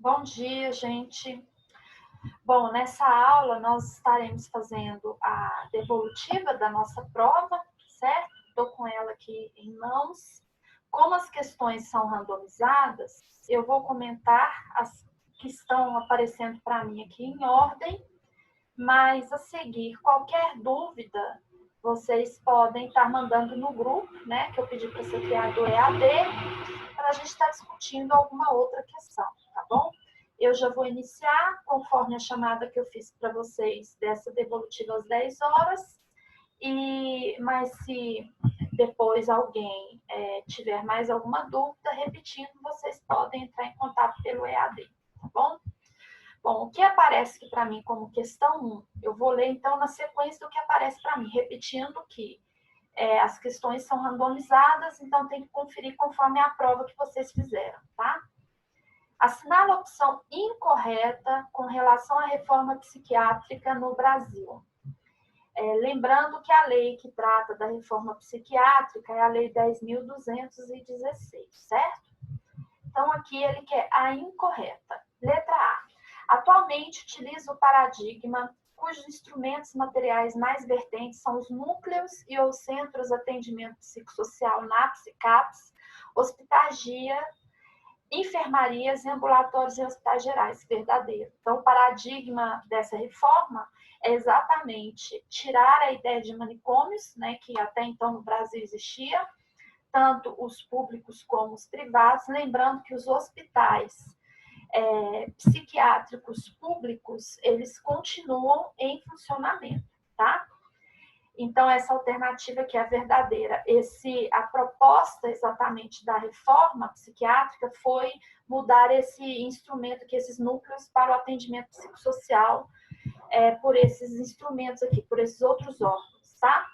Bom dia, gente. Bom, nessa aula nós estaremos fazendo a devolutiva da nossa prova, certo? Estou com ela aqui em mãos. Como as questões são randomizadas, eu vou comentar as que estão aparecendo para mim aqui em ordem, mas a seguir, qualquer dúvida, vocês podem estar mandando no grupo, né, que eu pedi para ser criado o EAD, para a gente estar discutindo alguma outra questão, tá bom? Eu já vou iniciar, conforme a chamada que eu fiz para vocês dessa devolutiva às 10 horas, mas se depois alguém tiver mais alguma dúvida, repetindo, vocês podem entrar em contato pelo EAD, tá bom? Bom, o que aparece aqui para mim como questão 1, eu vou ler então na sequência do que aparece para mim, repetindo que as questões são randomizadas, então tem que conferir conforme a prova que vocês fizeram, tá? Assinala a opção incorreta com relação à reforma psiquiátrica no Brasil. Lembrando que a lei que trata da reforma psiquiátrica é a Lei 10.216, certo? Então, aqui ele quer a incorreta. Letra A. Atualmente utiliza o paradigma cujos instrumentos materiais mais vertentes são os núcleos e ou centros de atendimento psicossocial NAPS e CAPS, hospitais-dia, enfermarias e ambulatórios e hospitais gerais, verdadeiro. Então, o paradigma dessa reforma é exatamente tirar a ideia de manicômios, né, que até então no Brasil existia, tanto os públicos como os privados, lembrando que os hospitais psiquiátricos públicos, eles continuam em funcionamento, tá? Então, essa alternativa que é a verdadeira. A proposta exatamente da reforma psiquiátrica foi mudar esse instrumento, esses núcleos para o atendimento psicossocial por esses instrumentos aqui, por esses outros órgãos, tá?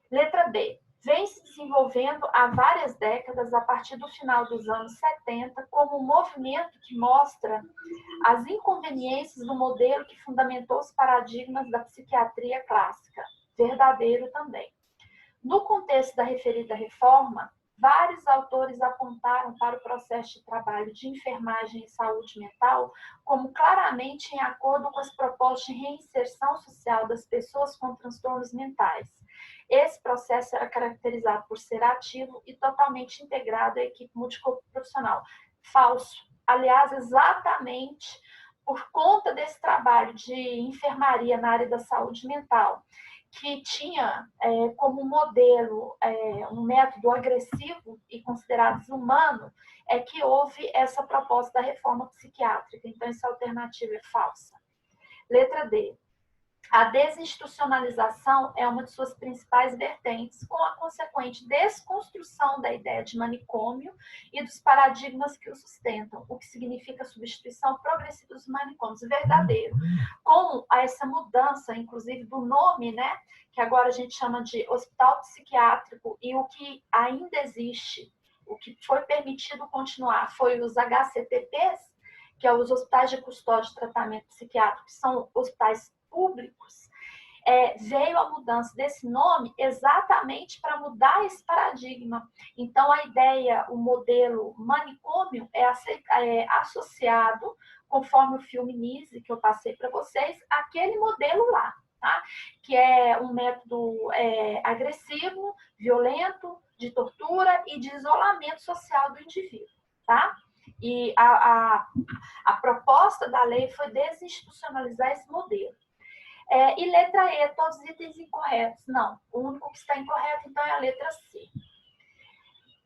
Letra B. Vem se desenvolvendo há várias décadas, a partir do final dos anos 70, como um movimento que mostra as inconveniências do modelo que fundamentou os paradigmas da psiquiatria clássica. Verdadeiro também. No contexto da referida reforma, vários autores apontaram para o processo de trabalho de enfermagem e saúde mental como claramente em acordo com as propostas de reinserção social das pessoas com transtornos mentais. Esse processo era caracterizado por ser ativo e totalmente integrado à equipe multiprofissional. Falso. Aliás, exatamente por conta desse trabalho de enfermaria na área da saúde mental, que tinha como modelo um método agressivo e considerado desumano, é que houve essa proposta da reforma psiquiátrica. Então, essa alternativa é falsa. Letra D. A desinstitucionalização é uma de suas principais vertentes, com a consequente desconstrução da ideia de manicômio e dos paradigmas que o sustentam, o que significa a substituição progressiva dos manicômios. Verdadeiro. Com essa mudança, inclusive, do nome, né, que agora a gente chama de hospital psiquiátrico, e o que ainda existe, o que foi permitido continuar, foi os HCPPs, que são os hospitais de custódia e tratamento psiquiátrico, que são hospitais públicos, veio a mudança desse nome exatamente para mudar esse paradigma. Então, a ideia, o modelo manicômio é associado, conforme o filme Nise, que eu passei para vocês, aquele modelo lá, tá? Que é um método agressivo, violento, de tortura e de isolamento social do indivíduo, tá? E a proposta da lei foi desinstitucionalizar esse modelo. E letra E, todos os itens incorretos. Não, o único que está incorreto, então, é a letra C.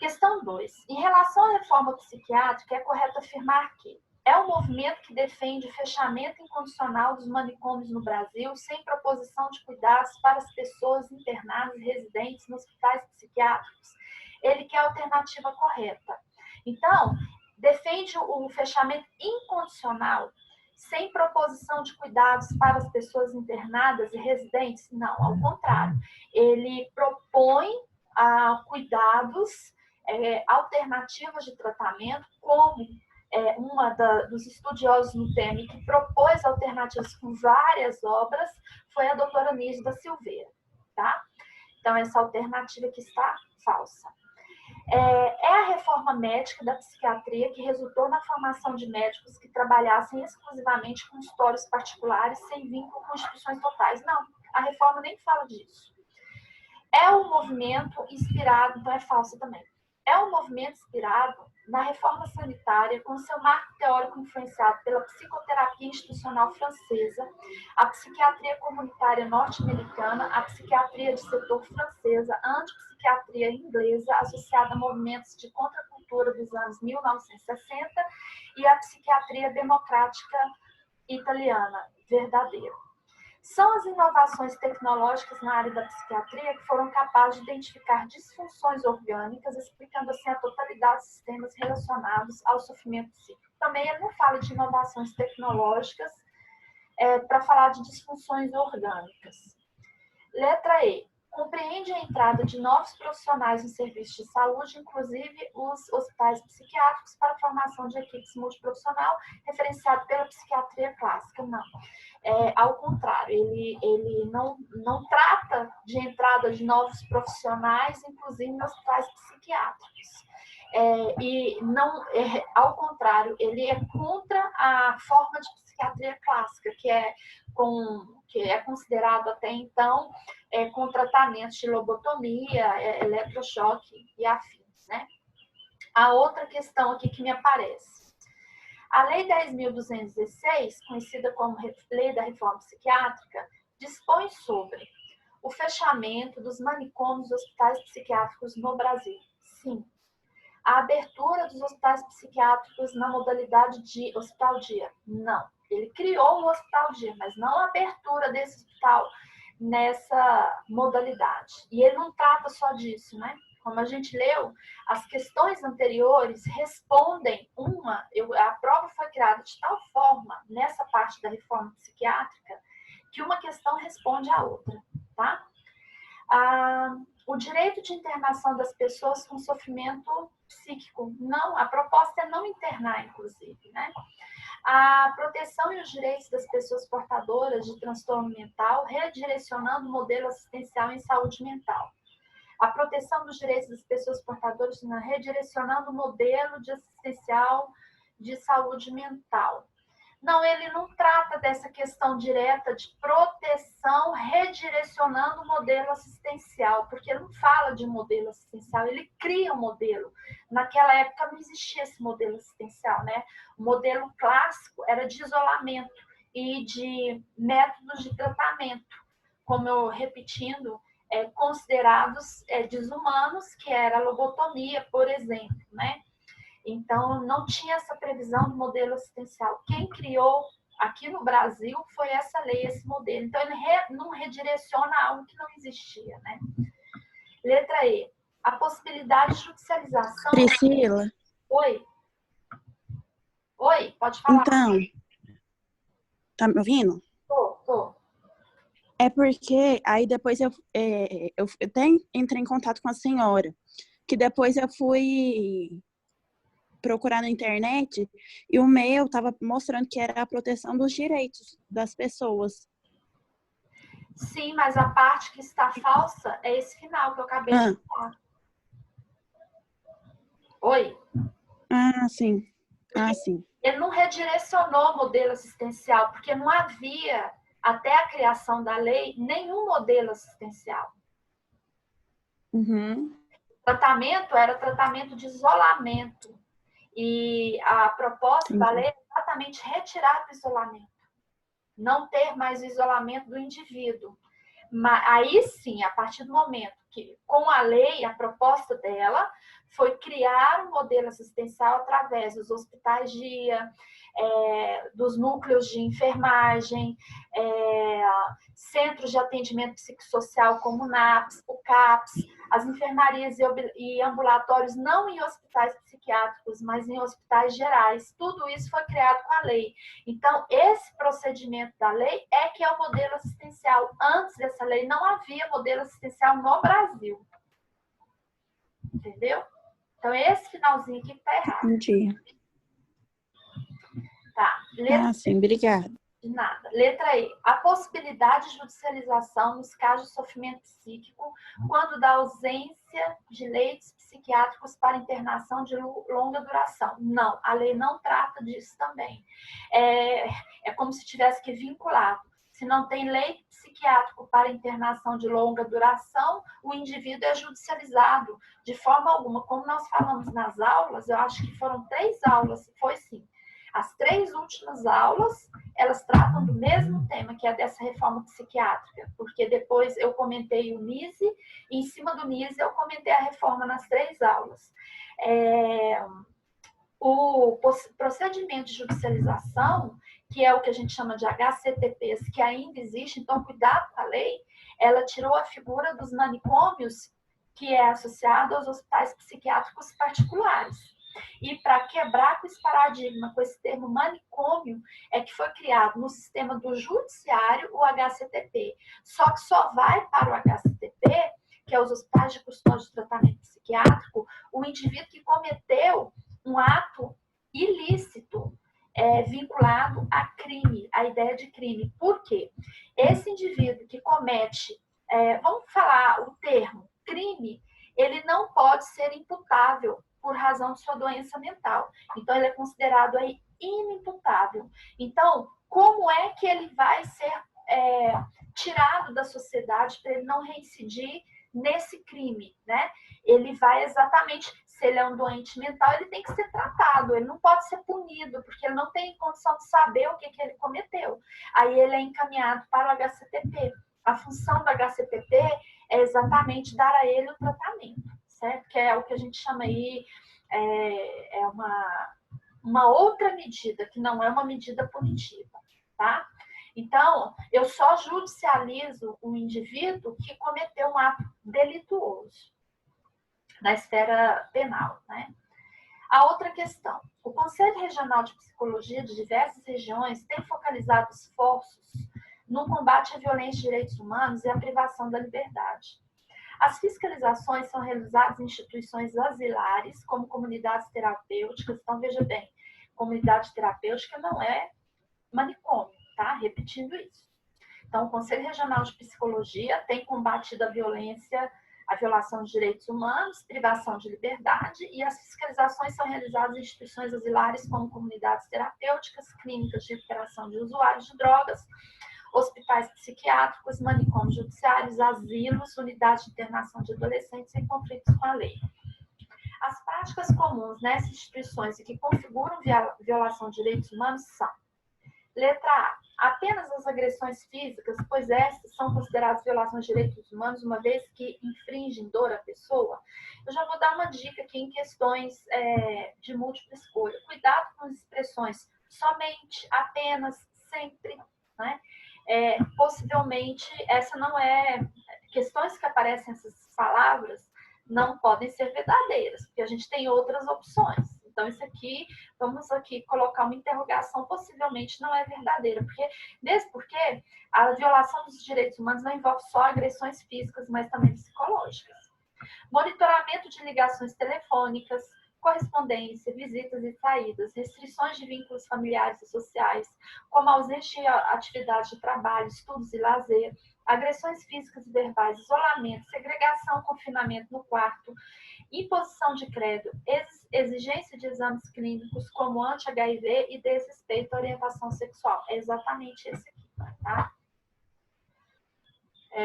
Questão 2. Em relação à reforma psiquiátrica, é correto afirmar que é um movimento que defende o fechamento incondicional dos manicômios no Brasil, sem proposição de cuidados para as pessoas internadas e residentes nos hospitais psiquiátricos. Ele quer a alternativa correta. Então, defende o fechamento incondicional, sem proposição de cuidados para as pessoas internadas e residentes? Não, ao contrário. Ele propõe cuidados, alternativas de tratamento, como dos estudiosos no tema que propôs alternativas com várias obras foi a doutora Nígida Silveira, tá? Então, essa alternativa que está falsa. É a reforma médica da psiquiatria que resultou na formação de médicos que trabalhassem exclusivamente com consultórios particulares sem vínculo com instituições totais. Não, a reforma nem fala disso. É um movimento inspirado, então é falso também. É um movimento inspirado na reforma sanitária, com seu marco teórico influenciado pela psicoterapia institucional francesa, a psiquiatria comunitária norte-americana, a psiquiatria de setor francesa, a antipsiquiatria inglesa, associada a movimentos de contracultura dos anos 1960, e a psiquiatria democrática italiana, verdadeira. São as inovações tecnológicas na área da psiquiatria que foram capazes de identificar disfunções orgânicas, explicando assim a totalidade dos sistemas relacionados ao sofrimento psíquico. Também ele não fala de inovações tecnológicas para falar de disfunções orgânicas. Letra E. Compreende a entrada de novos profissionais no serviço de saúde, inclusive os hospitais psiquiátricos, para a formação de equipes multiprofissional, referenciado pela psiquiatria clássica. Não. Ao contrário, ele não trata de entrada de novos profissionais, inclusive em hospitais psiquiátricos. Ao contrário, ele é contra a forma de psiquiatria clássica, que é considerado até então com tratamentos de lobotomia, eletrochoque e afins, né? A outra questão aqui que me aparece. A Lei 10.216, conhecida como Lei da Reforma Psiquiátrica, dispõe sobre o fechamento dos manicômios e hospitais psiquiátricos no Brasil. Sim. A abertura dos hospitais psiquiátricos na modalidade de hospital-dia. Não. Ele criou o hospital-dia, mas não a abertura desse hospital nessa modalidade. E ele não trata só disso, né? Como a gente leu, as questões anteriores respondem a prova foi criada de tal forma, nessa parte da reforma psiquiátrica, que uma questão responde à outra, tá? O direito de internação das pessoas com sofrimento psíquico. Não, a proposta é não internar, inclusive, né? A proteção e os direitos das pessoas portadoras de transtorno mental, redirecionando o modelo assistencial em saúde mental. A proteção dos direitos das pessoas portadoras, redirecionando o modelo de assistencial de saúde mental. Não, ele não trata dessa questão direta de proteção redirecionando o modelo assistencial, porque ele não fala de modelo assistencial, ele cria um modelo. Naquela época não existia esse modelo assistencial, né? O modelo clássico era de isolamento e de métodos de tratamento, como eu repetindo, considerados desumanos, que era a lobotomia, por exemplo, né? Então, não tinha essa previsão do modelo assistencial. Quem criou aqui no Brasil foi essa lei, esse modelo. Então, ele não redireciona algo que não existia, né? Letra E. A possibilidade de judicialização... Priscila? Oi? Oi, pode falar. Então, tá me ouvindo? Tô. É porque aí depois eu até entrei em contato com a senhora, que depois eu fui procurar na internet e o meu estava mostrando que era a proteção dos direitos das pessoas. Sim, mas a parte que está falsa é esse final que eu acabei de falar. Oi? Sim. Sim. Ele não redirecionou o modelo assistencial, porque não havia, até a criação da lei, nenhum modelo assistencial. Uhum. O tratamento era tratamento de isolamento. E a proposta da lei é exatamente retirar do isolamento. Não ter mais o isolamento do indivíduo. Mas aí sim, a partir do momento que, com a lei, a proposta dela foi criar um modelo assistencial através dos hospitais dia, dos núcleos de enfermagem, centros de atendimento psicossocial como o NAPS, o CAPS, as enfermarias e ambulatórios, não em hospitais psiquiátricos, mas em hospitais gerais. Tudo isso foi criado com a lei. Então, esse procedimento da lei é que é o modelo assistencial. Antes dessa lei, não havia modelo assistencial no Brasil. Entendeu? Então, esse finalzinho aqui está errado. Entendi. Tá. Sim, obrigada. De nada. Letra E. A possibilidade de judicialização nos casos de sofrimento psíquico quando da ausência de leitos psiquiátricos para internação de longa duração. Não, a lei não trata disso também. É como se tivesse que vincular. Se não tem leito psiquiátrico para internação de longa duração, o indivíduo é judicializado de forma alguma. Como nós falamos nas aulas, eu acho que foram 3 aulas, foi sim. As 3 últimas aulas, elas tratam do mesmo tema, que é dessa reforma psiquiátrica, porque depois eu comentei o NISE, e em cima do NISE eu comentei a reforma nas 3 aulas. O procedimento de judicialização, que é o que a gente chama de HCTPs, que ainda existe, então cuidado com a lei, ela tirou a figura dos manicômios, que é associado aos hospitais psiquiátricos particulares. E para quebrar com esse paradigma, com esse termo manicômio, é que foi criado no sistema do judiciário o HCTP. Só que só vai para o HCTP, que é os hospitais de custódia de tratamento psiquiátrico, o indivíduo que cometeu um ato ilícito vinculado a crime, a ideia de crime. Por quê? Esse indivíduo que comete, vamos falar o termo, crime, ele não pode ser imputável por razão de sua doença mental. Então, ele é considerado aí inimputável. Então, como é que ele vai ser tirado da sociedade para ele não reincidir nesse crime, né? Ele vai exatamente, se ele é um doente mental, ele tem que ser tratado, ele não pode ser punido, porque ele não tem condição de saber o que ele cometeu. Aí ele é encaminhado para o HCTP. A função do HCTP é exatamente dar a ele o tratamento, certo? Que é o que a gente chama aí, uma outra medida, que não é uma medida punitiva, tá? Então, eu só judicializo um indivíduo que cometeu um ato delituoso na esfera penal, né? A outra questão. O Conselho Regional de Psicologia de diversas regiões tem focalizado esforços no combate à violência de direitos humanos e à privação da liberdade. As fiscalizações são realizadas em instituições asilares, como comunidades terapêuticas. Então, veja bem, comunidade terapêutica não é manicômio, tá? Repetindo isso. Então, o Conselho Regional de Psicologia tem combatido a violência, a violação de direitos humanos, privação de liberdade, e as fiscalizações são realizadas em instituições asilares como comunidades terapêuticas, clínicas de recuperação de usuários de drogas, hospitais psiquiátricos, manicômios judiciários, asilos, unidades de internação de adolescentes em conflitos com a lei. As práticas comuns nessas instituições e que configuram violação de direitos humanos são: letra A, apenas as agressões físicas, pois estas são consideradas violações de direitos humanos, uma vez que infringem dor à pessoa. Eu já vou dar uma dica aqui em questões de múltipla escolha. Cuidado com as expressões somente, apenas, sempre, né? Possivelmente, essa não é... Questões que aparecem essas palavras não podem ser verdadeiras, porque a gente tem outras opções. Então, isso aqui, vamos aqui colocar uma interrogação, possivelmente não é verdadeira, mesmo porque a violação dos direitos humanos não envolve só agressões físicas, mas também psicológicas. Monitoramento de ligações telefônicas, correspondência, visitas e saídas, restrições de vínculos familiares e sociais, como ausência de atividade de trabalho, estudos e lazer, agressões físicas e verbais, isolamento, segregação, confinamento no quarto, imposição de credo, exigência de exames clínicos como anti-HIV e desrespeito à orientação sexual. É exatamente esse aqui, tá?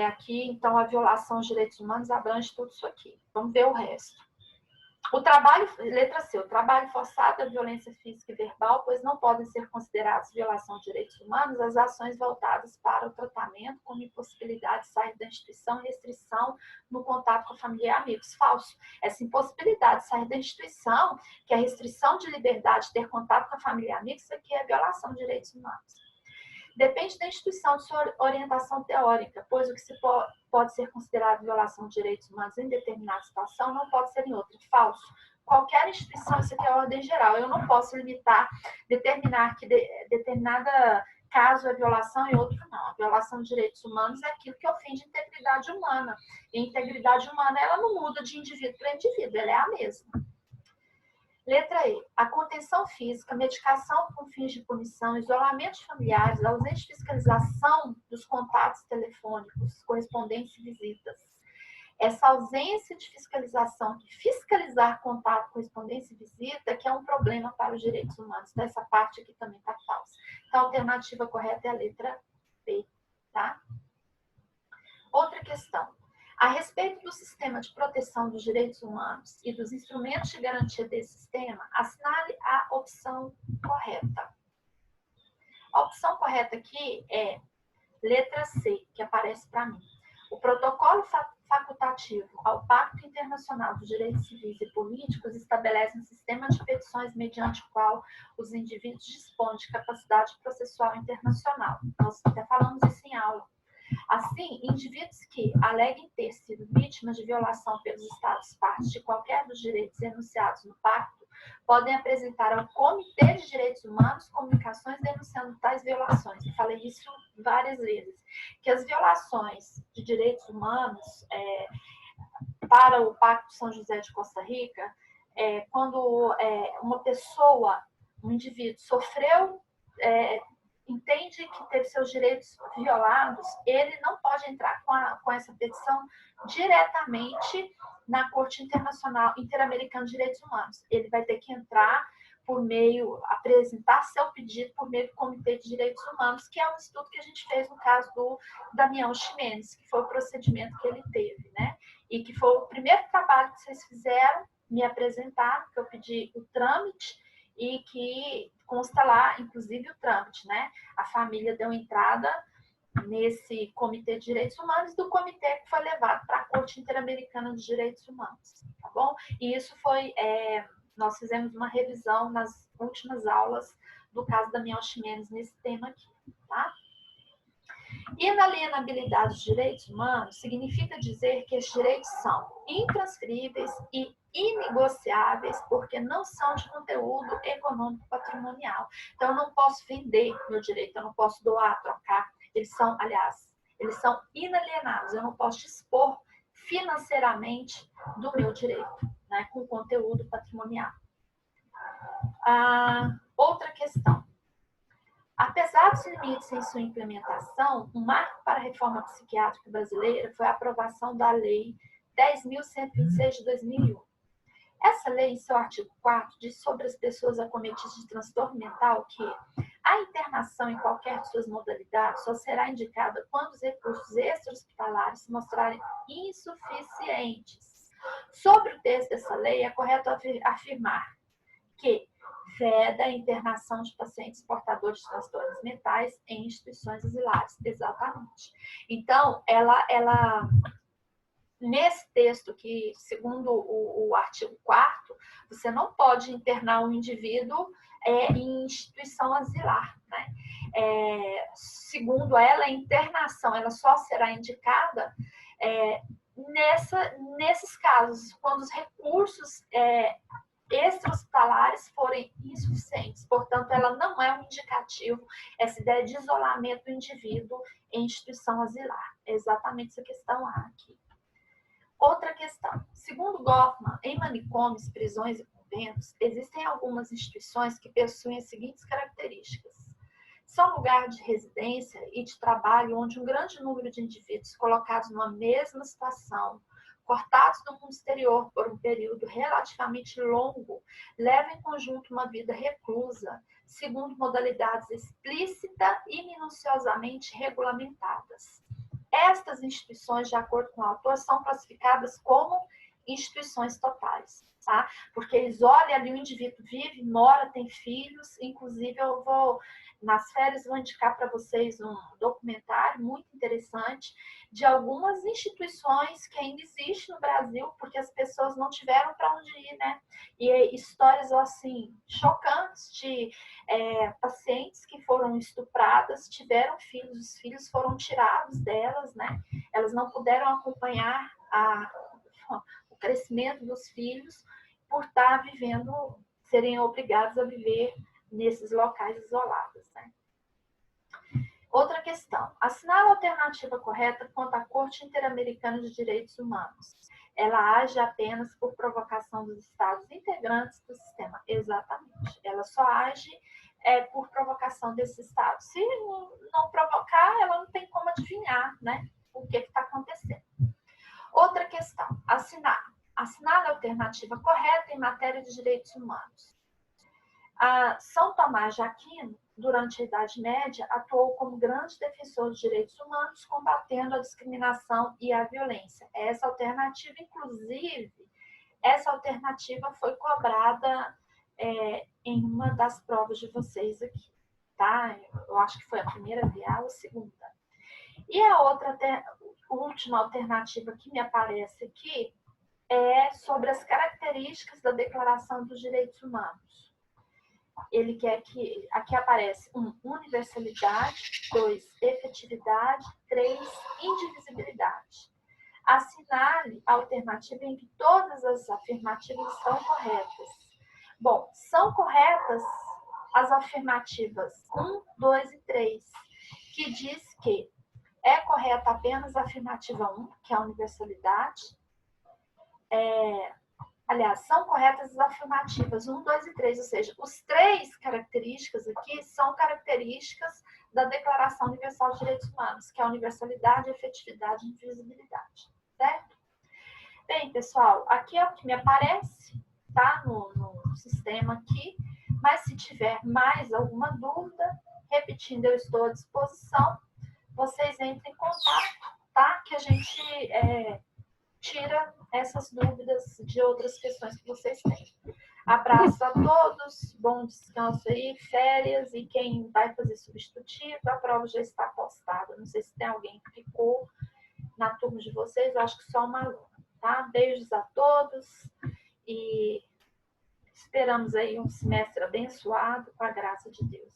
Aqui, então, a violação dos direitos humanos abrange tudo isso aqui. Vamos ver o resto. O trabalho, letra C, o trabalho forçado, a violência física e verbal, pois não podem ser considerados violação de direitos humanos as ações voltadas para o tratamento, como impossibilidade de sair da instituição, restrição no contato com a família e amigos. Falso. Essa impossibilidade de sair da instituição, que é a restrição de liberdade de ter contato com a família e amigos, isso aqui é violação de direitos humanos. Depende da instituição de sua orientação teórica, pois o que pode ser considerado violação de direitos humanos em determinada situação não pode ser em outra. Falso. Qualquer instituição, isso aqui é ordem geral. Eu não posso determinar que determinada caso é violação e outro não. A violação de direitos humanos é aquilo que ofende a integridade humana. E a integridade humana, ela não muda de indivíduo para indivíduo, ela é a mesma. Letra E. A contenção física, medicação com fins de punição, isolamento de familiares, ausência de fiscalização dos contatos telefônicos, correspondência e visitas. Essa ausência de fiscalização, de fiscalizar contato, correspondência e visita, que é um problema para os direitos humanos. Então, essa parte aqui também está falsa. Então, a alternativa correta é a letra B, tá? Outra questão. A respeito do sistema de proteção dos direitos humanos e dos instrumentos de garantia desse sistema, assinale a opção correta. A opção correta aqui é letra C, que aparece para mim. O protocolo facultativo ao Pacto Internacional dos Direitos Civis e Políticos estabelece um sistema de petições mediante o qual os indivíduos dispõem de capacidade processual internacional. Nós até falamos isso em aula. Assim, indivíduos que aleguem ter sido vítimas de violação pelos Estados-partes de qualquer dos direitos enunciados no Pacto podem apresentar ao Comitê de Direitos Humanos comunicações denunciando tais violações. Eu falei isso várias vezes, que as violações de direitos humanos para o Pacto São José de Costa Rica, quando uma pessoa, um indivíduo, sofreu, entende que teve seus direitos violados, ele não pode entrar com essa petição diretamente na Corte Internacional Interamericana de Direitos Humanos. Ele vai ter que entrar apresentar seu pedido por meio do Comitê de Direitos Humanos, que é um estudo que a gente fez no caso do Damião Ximenes, que foi o procedimento que ele teve, né? E que foi o primeiro trabalho que vocês fizeram, me apresentaram, que eu pedi o trâmite, e que consta lá, inclusive, o trâmite, né? A família deu entrada nesse Comitê de Direitos Humanos, do comitê que foi levado para a Corte Interamericana de Direitos Humanos, tá bom? E isso foi, nós fizemos uma revisão nas últimas aulas do caso da Damião Ximenes nesse tema aqui, tá? Inalienabilidade dos direitos humanos significa dizer que esses direitos são intransferíveis e inegociáveis porque não são de conteúdo econômico patrimonial. Então, eu não posso vender meu direito, eu não posso doar, trocar. Eles são inalienáveis. Eu não posso dispor financeiramente do meu direito, né, com conteúdo patrimonial. Outra questão. Apesar dos limites em sua implementação, um marco para a reforma psiquiátrica brasileira foi a aprovação da Lei 10.126 de 2001. Essa lei, em seu artigo 4, diz sobre as pessoas acometidas de transtorno mental que a internação em qualquer de suas modalidades só será indicada quando os recursos extra-hospitalares se mostrarem insuficientes. Sobre o texto dessa lei, é correto afirmar que veda a internação de pacientes portadores de transtornos mentais em instituições asilares. Exatamente. Então, ela nesse texto que, segundo o artigo 4º, você não pode internar um indivíduo em instituição asilar, né? Segundo ela, a internação ela só será indicada nesses casos, quando os recursos extra-hospitalares forem insuficientes. Portanto, ela não é um indicativo, essa ideia de isolamento do indivíduo em instituição asilar. É exatamente essa questão A aqui. Outra questão. Segundo Goffman, em manicômios, prisões e conventos, existem algumas instituições que possuem as seguintes características. São lugar de residência e de trabalho onde um grande número de indivíduos colocados numa mesma situação, cortados do mundo exterior por um período relativamente longo, levam em conjunto uma vida reclusa, segundo modalidades explícita e minuciosamente regulamentadas. Estas instituições, de acordo com o autor, são classificadas como instituições totais, tá? Porque eles olham ali, o indivíduo vive, mora, tem filhos, inclusive eu vou, nas férias, vou indicar para vocês um documentário muito interessante de algumas instituições que ainda existem no Brasil, porque as pessoas não tiveram para onde ir, né? E histórias, assim, chocantes de pacientes que foram estupradas, tiveram filhos, os filhos foram tirados delas, né? Elas não puderam acompanhar o crescimento dos filhos por estar vivendo, serem obrigados a viver nesses locais isolados, né? Outra questão. Assinala a alternativa correta quanto à Corte Interamericana de Direitos Humanos. Ela age apenas por provocação dos Estados integrantes do sistema. Exatamente. Ela só age por provocação desses Estados. Se não provocar, ela não tem como adivinhar, né, o que está acontecendo. Outra questão. Assinala a alternativa correta em matéria de direitos humanos. São Tomás de Aquino, durante a Idade Média, atuou como grande defensor dos direitos humanos, combatendo a discriminação e a violência. Essa alternativa, inclusive, foi cobrada em uma das provas de vocês aqui, tá? Eu acho que foi a primeira vez ou a segunda. E a última alternativa que me aparece aqui é sobre as características da Declaração dos Direitos Humanos. Ele quer que aqui aparece 1, universalidade, 2, efetividade, 3, indivisibilidade. Assinale a alternativa em que todas as afirmativas estão corretas. Bom, são corretas as afirmativas 1, 2 e 3, que diz que é correta apenas a afirmativa 1, que é a universalidade. Aliás, são corretas as afirmativas 1, 2 e 3, ou seja, os 3 características aqui são características da Declaração Universal dos Direitos Humanos, que é a universalidade, a efetividade e a indivisibilidade, certo? Bem, pessoal, aqui é o que me aparece, tá? No sistema aqui, mas se tiver mais alguma dúvida, repetindo, eu estou à disposição, vocês entrem em contato, tá? Que a gente tira essas dúvidas de outras questões que vocês têm. Abraço a todos, bom descanso aí, férias, e quem vai fazer substitutivo, a prova já está postada. Não sei se tem alguém que ficou na turma de vocês, eu acho que só uma aluna, tá? Beijos a todos e esperamos aí um semestre abençoado com a graça de Deus.